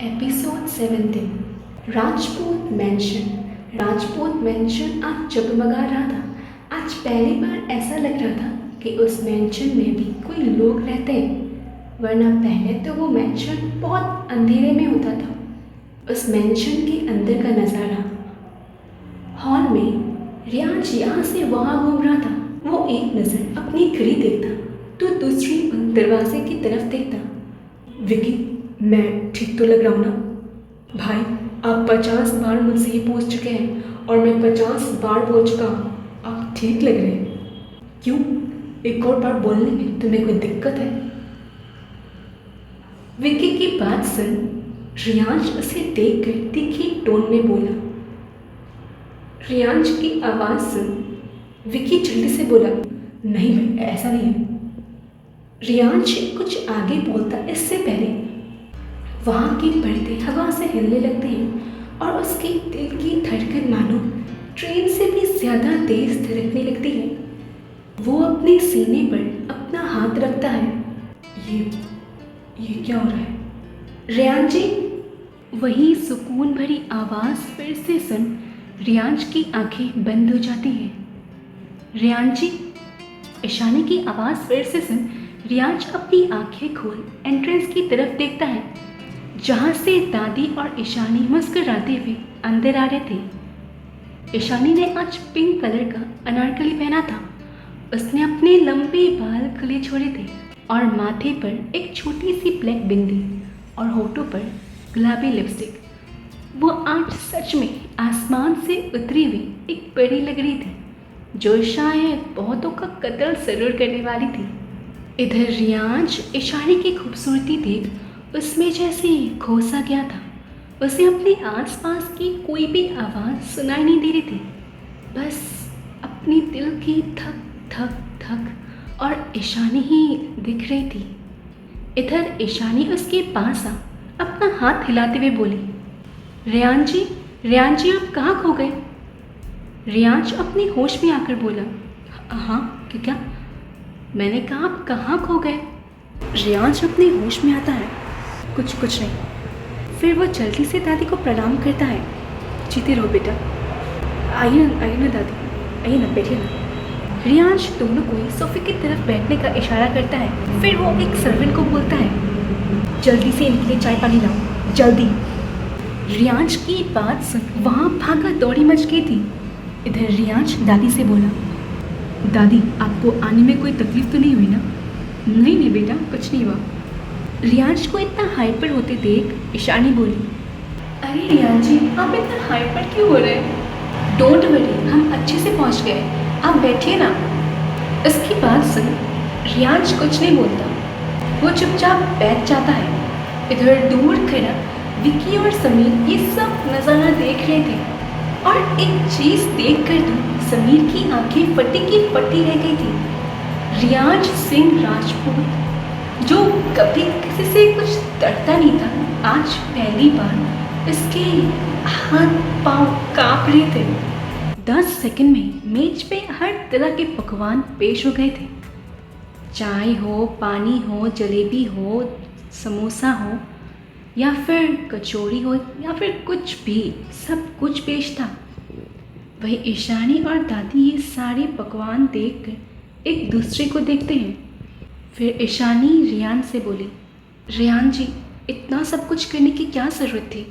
Episode 17 Rajput mention. Rajput mention आज जगमगा रहा था। आज पहली बार ऐसा लग रहा था कि उस मैंशन में भी कोई लोग रहते हैं, वरना पहले तो वो मैंशन बहुत अंधेरे में होता था। उस मैंशन के अंदर का नज़ारा, हॉल में रियांश यहाँ से वहाँ घूम रहा था। वो एक नज़र अपनी घड़ी देखता तो दूसरी दरवाजे की तरफ देखता। विकी, मैं ठीक तो लग रहा हूँ ना? भाई, आप 50 बार मुझसे ये पूछ चुके हैं और मैं 50 बार बोल चुका हूँ आप ठीक लग रहे हैं। क्यों, एक और बार बोलने में तुम्हें कोई दिक्कत है? विकी की बात सुन रियांश उसे देखकर तीखी टोन में बोला। रियांश की आवाज़ सुन विकी जल्दी से बोला, नहीं भाई, ऐसा नहीं है। रियांश कुछ आगे बोलता इससे पहले वहाँ के पर्दे हवा से हिलने लगते हैं और उसके दिल की धड़कन मानो ट्रेन से भी ज़्यादा तेज धड़कने लगती है। वो अपने सीने पर अपना हाथ रखता है। ये क्या हो रहा है? रियांश जी, वही सुकून भरी आवाज़ फिर से सुन रियांश की आंखें बंद हो जाती हैं। रियांश जी, ईशानी की आवाज़ फिर से सुन रियांश अपनी आंखें खोल एंट्रेंस की तरफ देखता है, जहाँ से दादी और ईशानी मुस्कुराते हुए अंदर आ रहे थे। ईशानी ने आज पिंक कलर का अनारकली पहना था। उसने अपने लंबे बाल खुले छोड़े थे और माथे पर एक छोटी सी ब्लैक बिंदी और होठों पर गुलाबी लिपस्टिक। वो आज सच में आसमान से उतरी हुई एक परी लग रही थी, जो शायद बहुतों का कत्ल जरूर करने वाली थी। इधर रियांश ईशानी की खूबसूरती देख उसमें जैसे खो सा गया था। उसे अपने आसपास की कोई भी आवाज़ सुनाई नहीं दे रही थी, बस अपनी दिल की धक धक धक और ईशानी ही दिख रही थी। इधर ईशानी उसके पास आ अपना हाथ हिलाते हुए बोली, रियांश जी आप कहाँ खो गए? रियांश अपने होश में आकर बोला, हाँ क्या? मैंने कहा आप कहाँ खो गए? रियांश अपने होश में आता है, कुछ नहीं। फिर वो जल्दी से दादी को प्रणाम करता है। जीते रहो बेटा। आइए ना दादी, आइए ना, बैठिए ना। रियांश दोनों को सोफे की तरफ बैठने का इशारा करता है। फिर वो एक सर्वेंट को बोलता है, जल्दी से इनके लिए चाय पानी लाओ, जल्दी। रियांश की बात सुन वहाँ भागा दौड़ी मच गई थी। इधर रियांश दादी से बोला, दादी आपको आने में कोई तकलीफ तो नहीं हुई ना? नहीं बेटा, कुछ नहीं हुआ। रियांश को इतना हाइपर होते देख ईशानी बोली, अरे रियांश जी, आप इतना हाइपर क्यों हो रहे हैं? डोंट वरी, हम अच्छे से पहुंच गए, आप बैठिए ना। इसकी बात सुन रियांश कुछ नहीं बोलता, वो चुपचाप बैठ जाता है। इधर दूर खड़ा विकी और समीर ये सब नज़ारा देख रहे थे और एक चीज़ देख कर तो समीर की आंखें फटी की फटी रह गई थी। रियांश सिंह राजपूत, जो कभी किसी से कुछ डरता नहीं था, आज पहली बार इसके हाथ पांव कांप रहे थे। 10 सेकंड में मेज पे हर तरह के पकवान पेश हो गए थे। चाय हो, पानी हो, जलेबी हो, समोसा हो या फिर कचौड़ी हो या फिर कुछ भी, सब कुछ पेश था। वही ईशानी और दादी ये सारे पकवान देखकर एक दूसरे को देखते हैं। फिर ईशानी रियांश से बोली, रियांश जी, इतना सब कुछ करने की क्या ज़रूरत थी?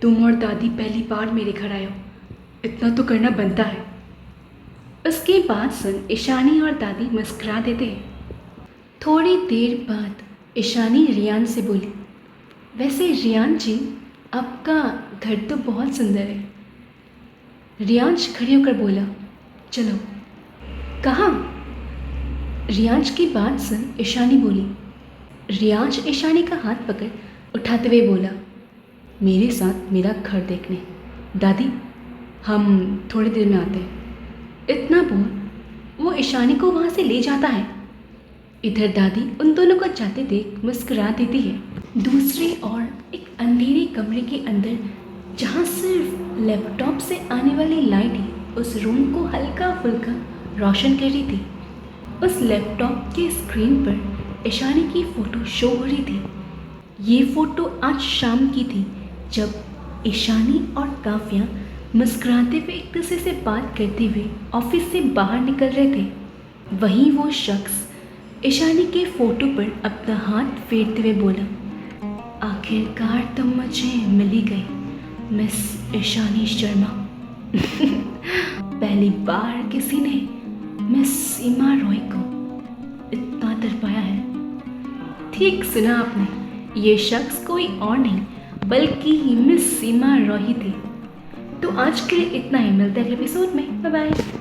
तुम और दादी पहली बार मेरे घर आए हो, इतना तो करना बनता है। उसके बाद सुन ईशानी और दादी मुस्कुरा देते हैं। थोड़ी देर बाद ईशानी रियांश से बोली, वैसे रियांश जी, आपका घर तो बहुत सुंदर है। रियांश खड़े होकर बोला, चलो। कहाँ? रियांश की बात सुन ईशानी बोली। रियांश ईशानी का हाथ पकड़ उठाते हुए बोला, मेरे साथ मेरा घर देखने। दादी, हम थोड़ी देर में आते हैं। इतना बोल वो ईशानी को वहाँ से ले जाता है। इधर दादी उन दोनों को जाते देख मुस्कुरा देती है। दूसरी ओर एक अंधेरे कमरे के अंदर, जहाँ सिर्फ लैपटॉप से आने वाली लाइट ही उस रूम को हल्का फुल्का रोशन कर रही थी। उस लैपटॉप के स्क्रीन पर ईशानी की फ़ोटो शो हो रही थी। ये फ़ोटो आज शाम की थी जब ईशानी और काव्या मुस्कुराते हुए एक दूसरे से बात करते हुए ऑफिस से बाहर निकल रहे थे। वहीं वो शख्स ईशानी के फ़ोटो पर अपना हाथ फेरते हुए बोला, आखिरकार तुम मुझे मिल ही गई मिस ईशानी शर्मा। पहली बार किसी ने मिस सीमा रॉय को इतना तड़पाया है। ठीक सुना आपने, ये शख्स कोई और नहीं बल्कि मिस सीमा रॉय ही थी। तो आज के लिए इतना ही, मिलते हैं अगले एपिसोड में। Bye bye.